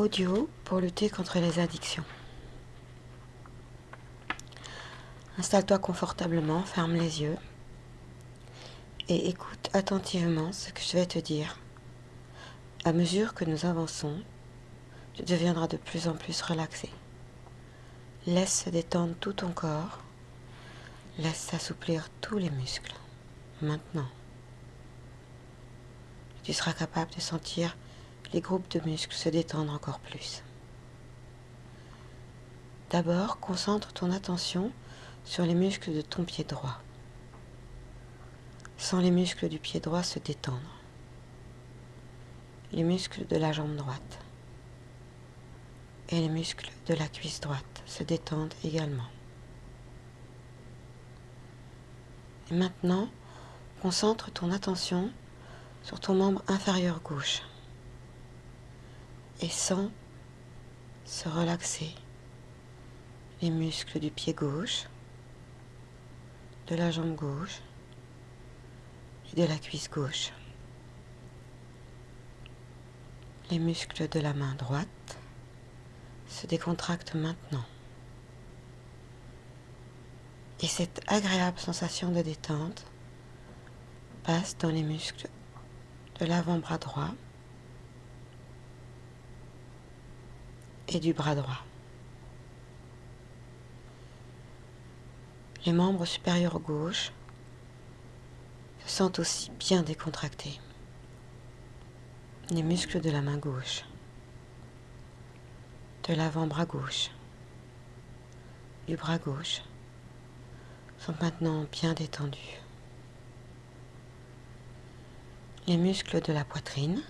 audio pour lutter contre les addictions. Installe-toi confortablement, ferme les yeux et écoute attentivement ce que je vais te dire. À mesure que nous avançons, tu deviendras de plus en plus relaxé. Laisse se détendre tout ton corps, laisse s'assouplir tous les muscles. Maintenant, tu seras capable de sentir les groupes de muscles se détendre encore plus. D'abord, concentre ton attention sur les muscles de ton pied droit. Sens les muscles du pied droit se détendre. Les muscles de la jambe droite et les muscles de la cuisse droite se détendent également. Et maintenant, concentre ton attention sur ton membre inférieur gauche et sens se relaxer les muscles du pied gauche, de la jambe gauche et de la cuisse gauche. Les muscles de la main droite se décontractent maintenant. Et cette agréable sensation de détente passe dans les muscles de l'avant-bras droit et du bras droit. Les membres supérieurs gauche se sentent aussi bien décontractés. Les muscles de la main gauche, de l'avant-bras gauche, du bras gauche sont maintenant bien détendus. Les muscles de la poitrine,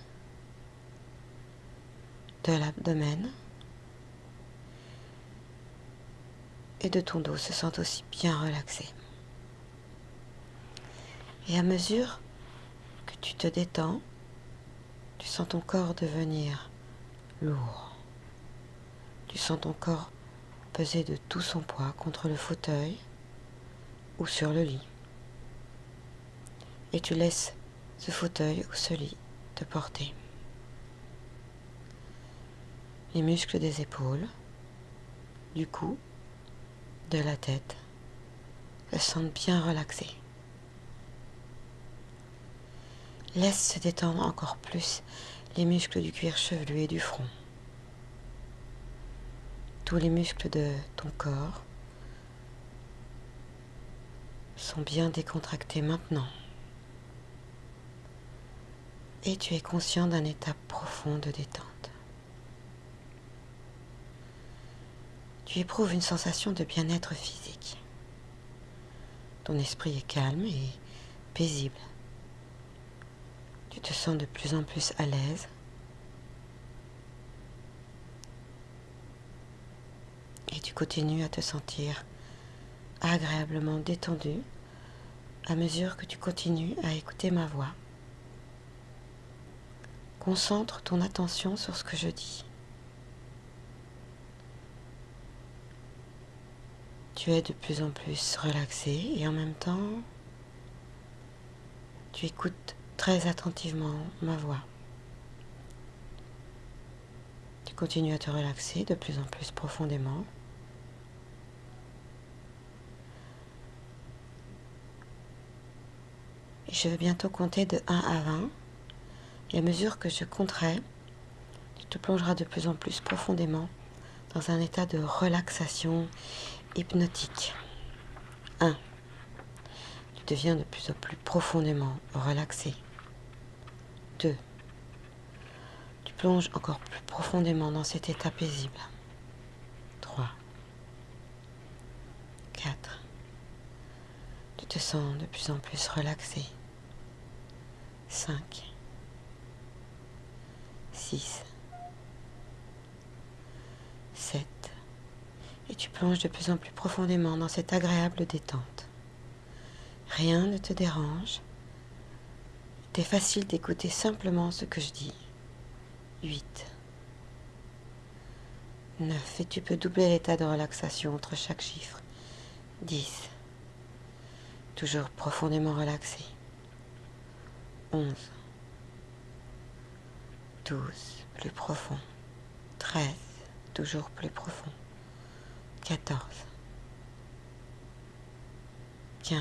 de l'abdomen et de ton dos se sentent aussi bien relaxés. Et à mesure que tu te détends, tu sens ton corps devenir lourd. Tu sens ton corps peser de tout son poids contre le fauteuil ou sur le lit. Et tu laisses ce fauteuil ou ce lit te porter. Les muscles des épaules, du cou, de la tête se sentent bien relaxés. Laisse se détendre encore plus les muscles du cuir chevelu et du front. Tous les muscles de ton corps sont bien décontractés maintenant. Et tu es conscient d'un état profond de détente. Tu éprouves une sensation de bien-être physique. Ton esprit est calme et paisible. Tu te sens de plus en plus à l'aise. Et tu continues à te sentir agréablement détendu à mesure que tu continues à écouter ma voix. Concentre ton attention sur ce que je dis. Tu es de plus en plus relaxé et en même temps, tu écoutes très attentivement ma voix. Tu continues à te relaxer de plus en plus profondément. Et je vais bientôt compter de 1 à 20. Et à mesure que je compterai, tu te plongeras de plus en plus profondément dans un état de relaxation hypnotique. 1. Tu deviens de plus en plus profondément relaxé. 2. Tu plonges encore plus profondément dans cet état paisible. 3. 4. Tu te sens de plus en plus relaxé. 5. 6. 7. Et tu plonges de plus en plus profondément dans cette agréable détente. Rien ne te dérange. Il est facile d'écouter simplement ce que je dis. 8. 9. Et tu peux doubler l'état de relaxation entre chaque chiffre. 10. Toujours profondément relaxé. 11. 12. Plus profond. 13. 13, toujours plus profond. 14, 15.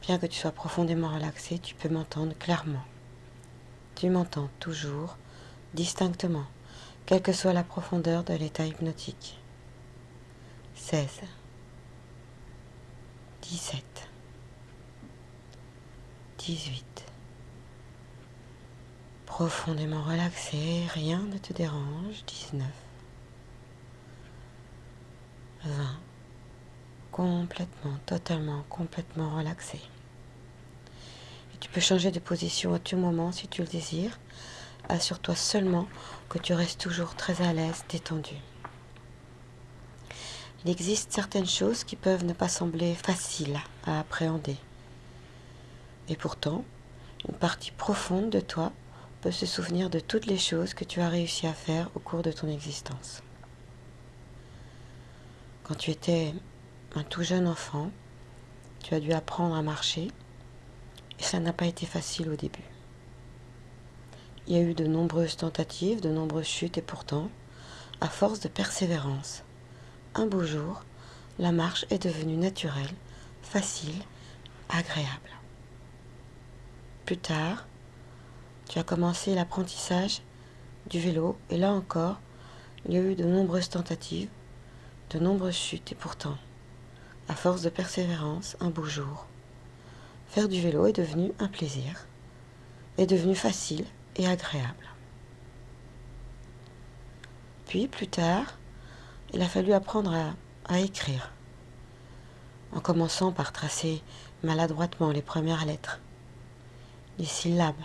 Bien que tu sois profondément relaxé, tu peux m'entendre clairement. Tu m'entends toujours, distinctement, quelle que soit la profondeur de l'état hypnotique. 16, 17, 18. Profondément relaxé, rien ne te dérange. 19, 20. Complètement, totalement, complètement relaxé. Et tu peux changer de position à tout moment si tu le désires. Assure-toi seulement que tu restes toujours très à l'aise, détendu. Il existe certaines choses qui peuvent ne pas sembler faciles à appréhender. Et pourtant, une partie profonde de toi peut se souvenir de toutes les choses que tu as réussi à faire au cours de ton existence. Quand tu étais un tout jeune enfant, tu as dû apprendre à marcher et ça n'a pas été facile au début. Il y a eu de nombreuses tentatives, de nombreuses chutes et pourtant, à force de persévérance, un beau jour, la marche est devenue naturelle, facile, agréable. Plus tard, tu as commencé l'apprentissage du vélo et là encore, il y a eu de nombreuses tentatives, de nombreuses chutes et pourtant, à force de persévérance, un beau jour, faire du vélo est devenu un plaisir, est devenu facile et agréable. Puis plus tard, il a fallu apprendre à écrire, en commençant par tracer maladroitement les premières lettres, les syllabes,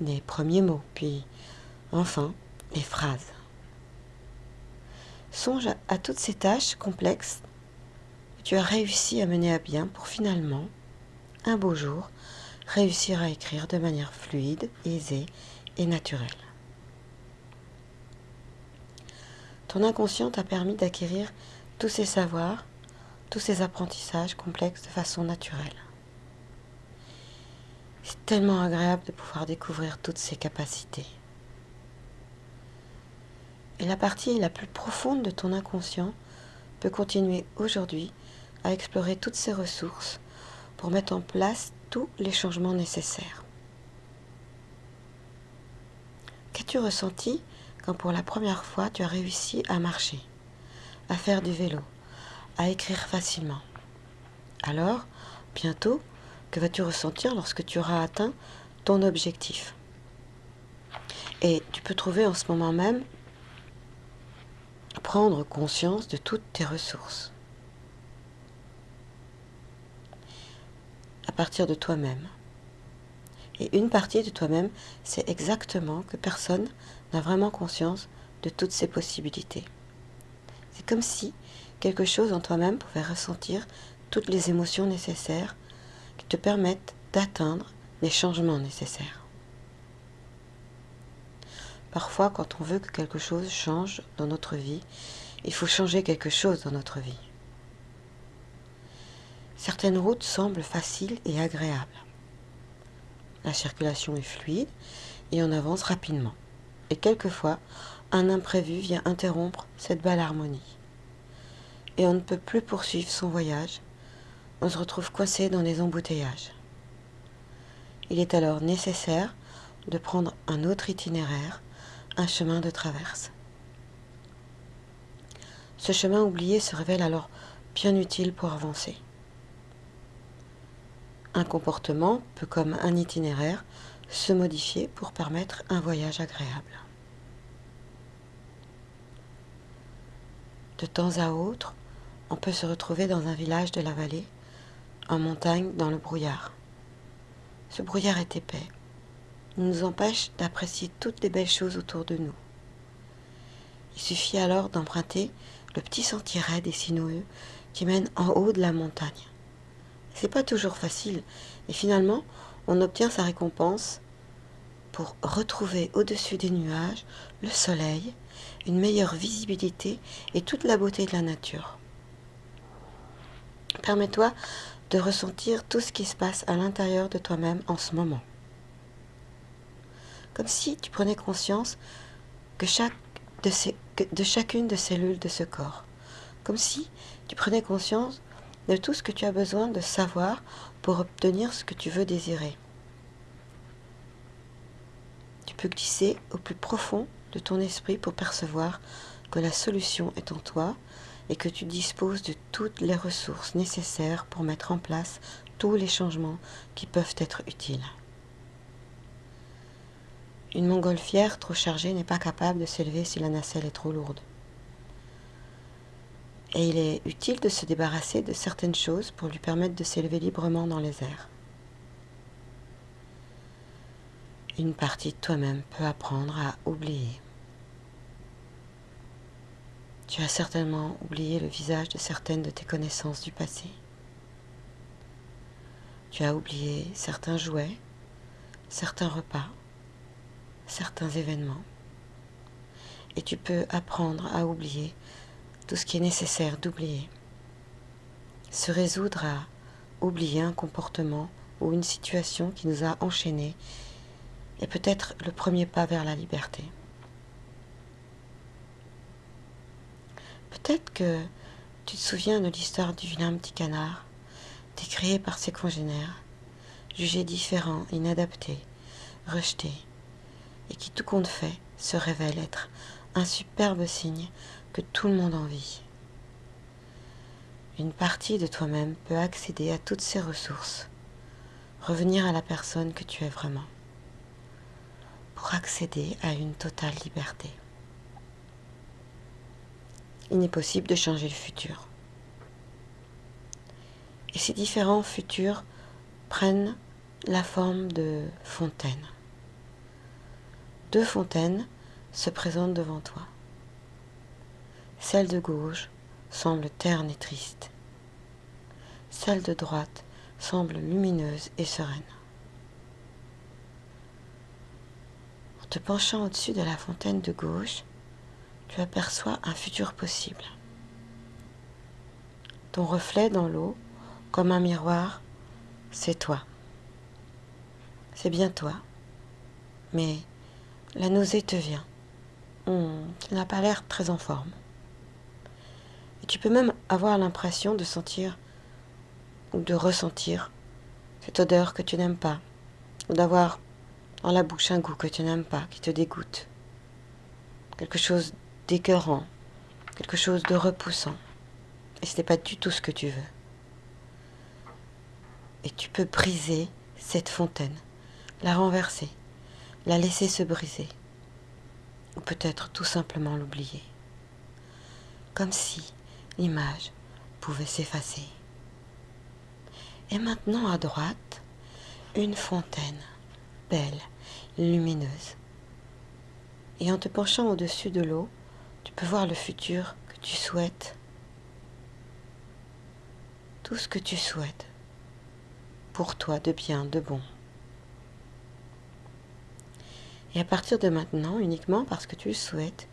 les premiers mots, puis enfin les phrases. Songe à toutes ces tâches complexes que tu as réussi à mener à bien pour finalement, un beau jour, réussir à écrire de manière fluide, aisée et naturelle. Ton inconscient t'a permis d'acquérir tous ces savoirs, tous ces apprentissages complexes de façon naturelle. C'est tellement agréable de pouvoir découvrir toutes ces capacités. Et la partie la plus profonde de ton inconscient peut continuer aujourd'hui à explorer toutes ces ressources pour mettre en place tous les changements nécessaires. Qu'as-tu ressenti quand pour la première fois tu as réussi à marcher, à faire du vélo, à écrire facilement? Alors, bientôt, que vas-tu ressentir lorsque tu auras atteint ton objectif? Et tu peux trouver en ce moment même prendre conscience de toutes tes ressources. À partir de toi-même. Et une partie de toi-même sait exactement que personne n'a vraiment conscience de toutes ces possibilités. C'est comme si quelque chose en toi-même pouvait ressentir toutes les émotions nécessaires qui te permettent d'atteindre les changements nécessaires. Parfois, quand on veut que quelque chose change dans notre vie, il faut changer quelque chose dans notre vie. Certaines routes semblent faciles et agréables. La circulation est fluide et on avance rapidement. Et quelquefois, un imprévu vient interrompre cette belle harmonie. Et on ne peut plus poursuivre son voyage. On se retrouve coincé dans les embouteillages. Il est alors nécessaire de prendre un autre itinéraire, un chemin de traverse. Ce chemin oublié se révèle alors bien utile pour avancer. Un comportement peut, comme un itinéraire, se modifier pour permettre un voyage agréable. De temps à autre, on peut se retrouver dans un village de la vallée, en montagne, dans le brouillard. Ce brouillard est épais. Il nous empêche d'apprécier toutes les belles choses autour de nous. Il suffit alors d'emprunter le petit sentier raide et sinueux qui mène en haut de la montagne. C'est pas toujours facile, et finalement, on obtient sa récompense pour retrouver au-dessus des nuages le soleil, une meilleure visibilité et toute la beauté de la nature. Permets-toi de ressentir tout ce qui se passe à l'intérieur de toi-même en ce moment. Comme si tu prenais conscience de chacune des cellules de ce corps, comme si tu prenais conscience de tout ce que tu as besoin de savoir pour obtenir ce que tu veux désirer. Tu peux glisser au plus profond de ton esprit pour percevoir que la solution est en toi et que tu disposes de toutes les ressources nécessaires pour mettre en place tous les changements qui peuvent être utiles. Une montgolfière trop chargée n'est pas capable de s'élever si la nacelle est trop lourde. Et il est utile de se débarrasser de certaines choses pour lui permettre de s'élever librement dans les airs. Une partie de toi-même peut apprendre à oublier. Tu as certainement oublié le visage de certaines de tes connaissances du passé. Tu as oublié certains jouets, certains repas, certains événements. Et tu peux apprendre à oublier tout ce qui est nécessaire d'oublier. Se résoudre à oublier un comportement ou une situation qui nous a enchaînés est peut-être le premier pas vers la liberté. Peut-être que tu te souviens de l'histoire du vilain petit canard, décrié par ses congénères, jugé différent, inadapté, rejeté, et qui tout compte fait se révèle être un superbe signe que tout le monde envie. Une partie de toi-même peut accéder à toutes ces ressources, revenir à la personne que tu es vraiment, pour accéder à une totale liberté. Il n'est possible de changer le futur. Et ces différents futurs prennent la forme de fontaines. 2 fontaines se présentent devant toi. Celle de gauche semble terne et triste. Celle de droite semble lumineuse et sereine. En te penchant au-dessus de la fontaine de gauche, tu aperçois un futur possible. Ton reflet dans l'eau, comme un miroir, c'est toi. C'est bien toi. Mais la nausée te vient. Tu n'as pas l'air très en forme. Et tu peux même avoir l'impression de sentir ou de ressentir cette odeur que tu n'aimes pas, ou d'avoir dans la bouche un goût que tu n'aimes pas, qui te dégoûte. Quelque chose d'écœurant, quelque chose de repoussant. Et ce n'est pas du tout ce que tu veux. Et tu peux briser cette fontaine, la renverser, la laisser se briser, ou peut-être tout simplement l'oublier. Comme si l'image pouvait s'effacer. Et maintenant à droite, une fontaine, belle, lumineuse. Et en te penchant au-dessus de l'eau, tu peux voir le futur que tu souhaites. Tout ce que tu souhaites. Pour toi, de bien, de bon. Et à partir de maintenant, uniquement parce que tu le souhaites,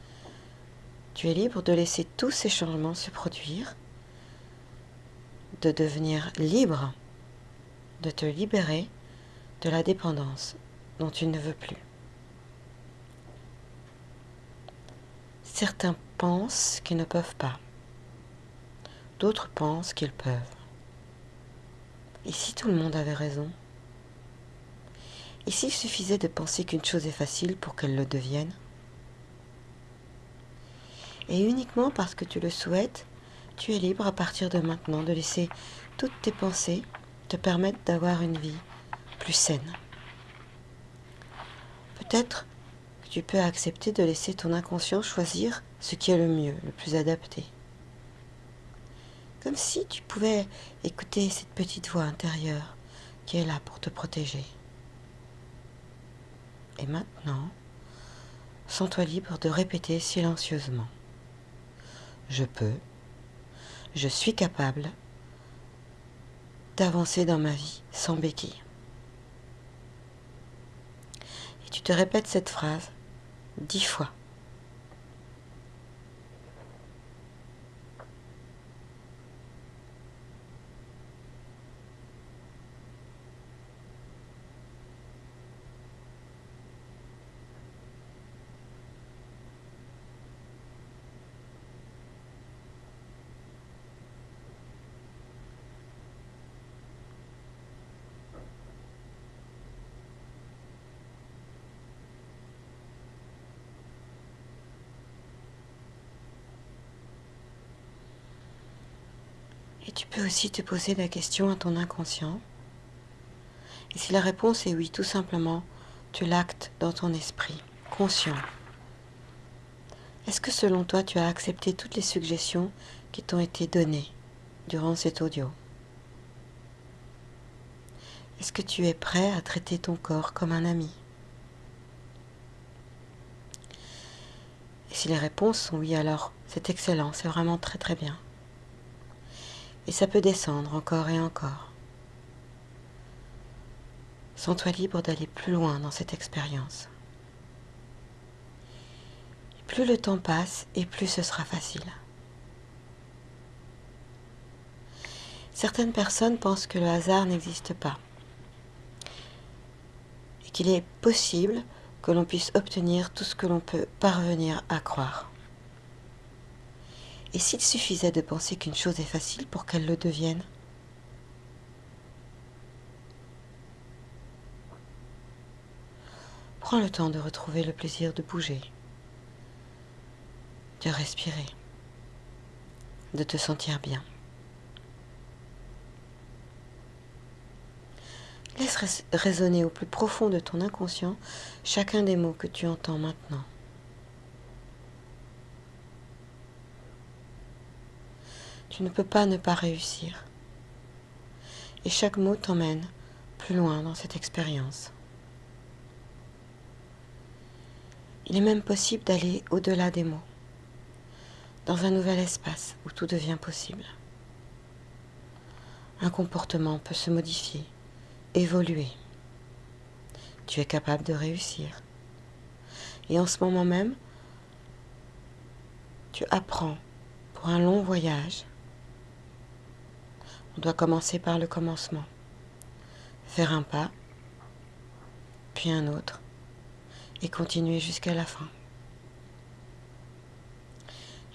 tu es libre de laisser tous ces changements se produire, de devenir libre, de te libérer de la dépendance dont tu ne veux plus. Certains pensent qu'ils ne peuvent pas. D'autres pensent qu'ils peuvent. Et si tout le monde avait raison? Et s'il suffisait de penser qu'une chose est facile pour qu'elle le devienne? Et uniquement parce que tu le souhaites, tu es libre à partir de maintenant de laisser toutes tes pensées te permettre d'avoir une vie plus saine. Peut-être que tu peux accepter de laisser ton inconscient choisir ce qui est le mieux, le plus adapté. Comme si tu pouvais écouter cette petite voix intérieure qui est là pour te protéger. Et maintenant, sens-toi libre de répéter silencieusement. Je peux, je suis capable d'avancer dans ma vie sans béquille. Et tu te répètes cette phrase 10 fois. Tu peux aussi te poser la question à ton inconscient. Et si la réponse est oui, tout simplement, tu l'actes dans ton esprit, conscient. Est-ce que selon toi, tu as accepté toutes les suggestions qui t'ont été données durant cet audio? Est-ce que tu es prêt à traiter ton corps comme un ami? Et si les réponses sont oui, alors c'est excellent, c'est vraiment très très bien. Et ça peut descendre encore et encore. Sens-toi libre d'aller plus loin dans cette expérience. Et plus le temps passe, et plus ce sera facile. Certaines personnes pensent que le hasard n'existe pas et qu'il est possible que l'on puisse obtenir tout ce que l'on peut parvenir à croire. Et s'il suffisait de penser qu'une chose est facile pour qu'elle le devienne? Prends le temps de retrouver le plaisir de bouger, de respirer, de te sentir bien. Laisse résonner au plus profond de ton inconscient chacun des mots que tu entends maintenant. Tu ne peux pas ne pas réussir. Et chaque mot t'emmène plus loin dans cette expérience. Il est même possible d'aller au-delà des mots, dans un nouvel espace où tout devient possible. Un comportement peut se modifier, évoluer. Tu es capable de réussir. Et en ce moment même, tu apprends pour un long voyage. On doit commencer par le commencement. Faire un pas, puis un autre, et continuer jusqu'à la fin.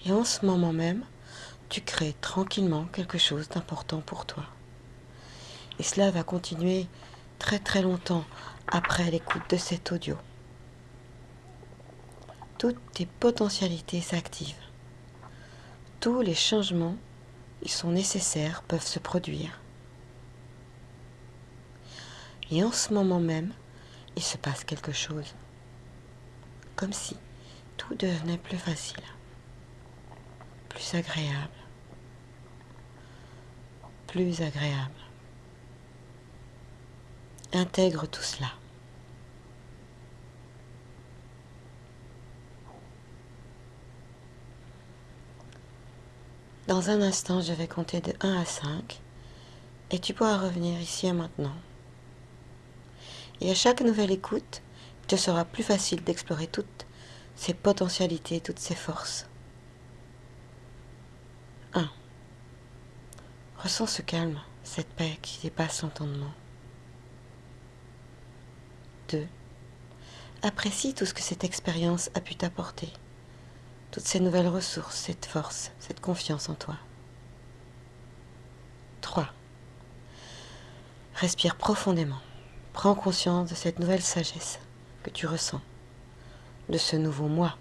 Et en ce moment même, tu crées tranquillement quelque chose d'important pour toi. Et cela va continuer très très longtemps après l'écoute de cet audio. Toutes tes potentialités s'activent. Tous les changements qui sont nécessaires peuvent se produire. Et en ce moment même, il se passe quelque chose. Comme si tout devenait plus facile, plus agréable, plus agréable. Intègre tout cela. Dans un instant, je vais compter de 1 à 5 et tu pourras revenir ici et maintenant. Et à chaque nouvelle écoute, il te sera plus facile d'explorer toutes ces potentialités, toutes ces forces. 1. Ressens ce calme, cette paix qui dépasse l'entendement. 2. Apprécie tout ce que cette expérience a pu t'apporter. Toutes ces nouvelles ressources, cette force, cette confiance en toi. 3. Respire profondément. Prends conscience de cette nouvelle sagesse que tu ressens, de ce nouveau moi.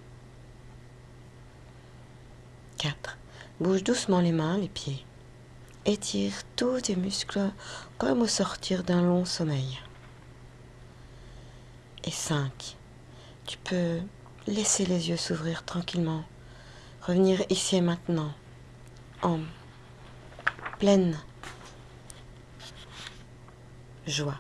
4. Bouge doucement les mains, les pieds. Étire tous tes muscles comme au sortir d'un long sommeil. Et 5. Tu peux laisser les yeux s'ouvrir tranquillement, revenir ici et maintenant, en pleine joie.